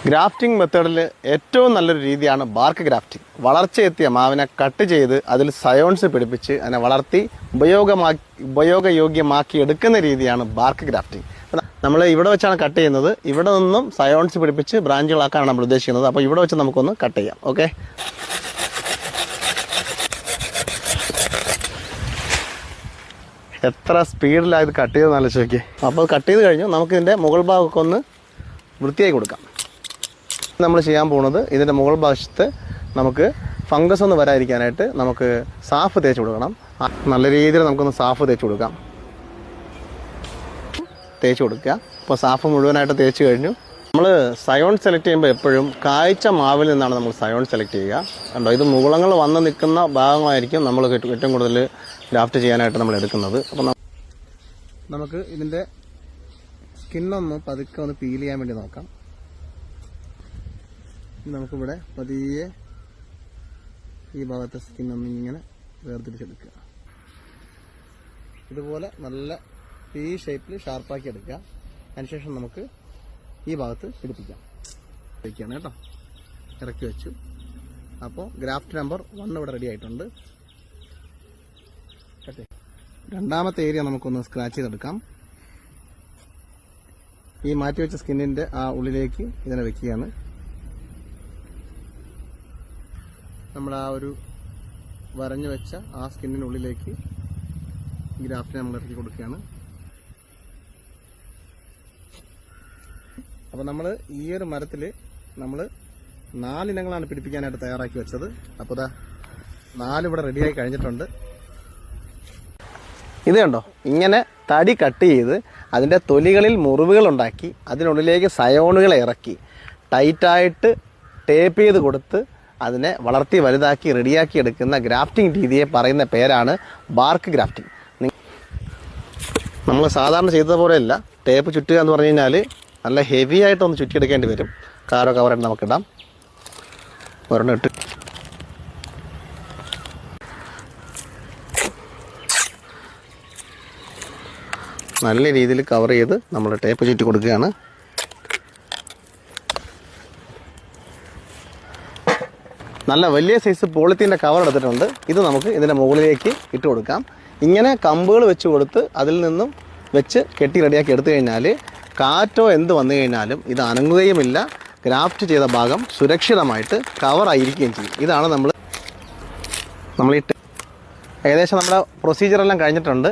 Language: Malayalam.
ഗ്രാഫ്റ്റിംഗ് മെത്തേഡിൽ ഏറ്റവും നല്ലൊരു രീതിയാണ് ബാർക്ക് ഗ്രാഫ്റ്റിംഗ്. വളർച്ചയെത്തിയ മാവിനെ കട്ട് ചെയ്ത് അതിൽ സയോൺസ് പിടിപ്പിച്ച് അതിനെ വളർത്തി ഉപയോഗയോഗ്യമാക്കി എടുക്കുന്ന രീതിയാണ് ബാർക്ക് ഗ്രാഫ്റ്റിംഗ്. നമ്മൾ ഇവിടെ വെച്ചാണ് കട്ട് ചെയ്യുന്നത്. ഇവിടെ നിന്നും സയോൺസ് പിടിപ്പിച്ച് ബ്രാഞ്ചുകളാക്കാനാണ് നമ്മൾ ഉദ്ദേശിക്കുന്നത്. അപ്പോൾ ഇവിടെ വെച്ച് നമുക്കൊന്ന് കട്ട് ചെയ്യാം. ഓക്കെ, എത്ര സ്പീഡിലായത് കട്ട് ചെയ്ത് ആലോചിച്ച്. അപ്പോൾ കട്ട് ചെയ്ത് കഴിഞ്ഞു. നമുക്കിതിൻ്റെ മുകൾ ഭാഗമൊക്കെ ഒന്ന് വൃത്തിയായി കൊടുക്കാം. നമ്മൾ ചെയ്യാൻ പോകുന്നത് ഇതിൻ്റെ മുകൾ ഭാഗത്ത് നമുക്ക് ഫംഗസ് ഒന്നും വരാതിരിക്കാനായിട്ട് നമുക്ക് സാഫ് തേച്ച് കൊടുക്കണം. നല്ല രീതിയിൽ നമുക്കൊന്ന് സാഫ് തേച്ച് കൊടുക്കാം. തേച്ച് കൊടുക്കുക. അപ്പോൾ സാഫ് മുഴുവനായിട്ട് തേച്ച് കഴിഞ്ഞു. നമ്മൾ സയോൺ സെലക്ട് ചെയ്യുമ്പോൾ എപ്പോഴും കായ്ച്ച മാവിൽ നിന്നാണ് നമ്മൾ സയോൺ സെലക്ട് ചെയ്യുക. കണ്ടോ, ഇത് മുകുളങ്ങൾ വന്ന് നിൽക്കുന്ന ഭാഗമായിരിക്കും നമ്മൾ ഏറ്റവും കൂടുതൽ ഗ്രാഫ്റ്റ് ചെയ്യാനായിട്ട് നമ്മൾ എടുക്കുന്നത്. അപ്പോൾ നമുക്ക് ഇതിൻ്റെ സ്കിന്നൊന്ന് പതുക്കെ ഒന്ന് പീൽ ചെയ്യാൻ വേണ്ടി നോക്കാം. നമുക്കിവിടെ പതിയെ ഈ ഭാഗത്തെ സ്കിന്നൊന്ന് ഇങ്ങനെ വേർതിരിച്ചെടുക്കുക. ഇതുപോലെ നല്ല ഈ ഷേപ്പിൽ ഷാർപ്പാക്കി എടുക്കുക. അതിനുശേഷം നമുക്ക് ഈ ഭാഗത്ത് പിടിപ്പിക്കാം. വയ്ക്കുകയാണ് കേട്ടോ. ഇറക്കി വെച്ചു. അപ്പോൾ ഗ്രാഫ്റ്റ് നമ്പർ 1 ഇവിടെ റെഡി ആയിട്ടുണ്ട്. രണ്ടാമത്തെ ഏരിയ നമുക്കൊന്ന് സ്ക്രാച്ച് ചെയ്തെടുക്കാം. ഈ മാറ്റിവെച്ച സ്കിന്നിൻ്റെ ആ ഉള്ളിലേക്ക് ഇതിനെ വെക്കുകയാണ്. നമ്മൾ ആ ഒരു വരഞ്ഞു വെച്ച ആ സ്കിന്നിനുള്ളിലേക്ക് ഗ്രാഫ്റ്റിനെ നമ്മൾ ഇറക്കി കൊടുക്കുകയാണ്. അപ്പോൾ നമ്മൾ ഈ ഒരു മരത്തിൽ നമ്മൾ 4 ഇനങ്ങളാണ് പിടിപ്പിക്കാനായിട്ട് തയ്യാറാക്കി വെച്ചത്. അപ്പോൾ ഇതാ 4 ഇവിടെ റെഡിയായി കഴിഞ്ഞിട്ടുണ്ട്. ഇത് കണ്ടോ, ഇങ്ങനെ തടി കട്ട് ചെയ്ത് അതിൻ്റെ തൊലികളിൽ മുറിവുകളുണ്ടാക്കി അതിനുള്ളിലേക്ക് സയോണുകളെ ഇറക്കി ടൈറ്റായിട്ട് ടേപ്പ് ചെയ്ത് കൊടുത്ത് അതിനെ വളർത്തി വലുതാക്കി റെഡിയാക്കി എടുക്കുന്ന ഗ്രാഫ്റ്റിംഗ് രീതിയെ പറയുന്ന പേരാണ് ബാർക്ക് ഗ്രാഫ്റ്റിംഗ്. നമ്മൾ സാധാരണ ചെയ്തതുപോലെയല്ല. ടേപ്പ് ചുറ്റുക എന്ന് പറഞ്ഞു കഴിഞ്ഞാൽ നല്ല ഹെവി ആയിട്ടൊന്ന് ചുറ്റിയെടുക്കേണ്ടി വരും. കാരോ കവറായിട്ട് നമുക്കിടാം. ഒരെണ്ണം ഇട്ട് നല്ല രീതിയിൽ കവർ ചെയ്ത് നമ്മൾ ടേപ്പ് ചുറ്റി കൊടുക്കുകയാണ്. നല്ല വലിയ സൈസ് പോളിത്തീൻ്റെ കവർ എടുത്തിട്ടുണ്ട്. ഇത് നമുക്ക് ഇതിൻ്റെ മുകളിലേക്ക് ഇട്ട് കൊടുക്കാം. ഇങ്ങനെ കമ്പുകൾ വെച്ച് കൊടുത്ത് അതിൽ നിന്നും വെച്ച് കെട്ടി റെഡിയാക്കി എടുത്തു കഴിഞ്ഞാൽ കാറ്റോ എന്ത് വന്നു കഴിഞ്ഞാലും ഇത് അനങ്ങുകയുമില്ല. ഗ്രാഫ്റ്റ് ചെയ്ത ഭാഗം സുരക്ഷിതമായിട്ട് കവറായിരിക്കുകയും ചെയ്യും. ഇതാണ് നമ്മൾ ഏകദേശം നമ്മുടെ പ്രൊസീജിയറെല്ലാം കഴിഞ്ഞിട്ടുണ്ട്.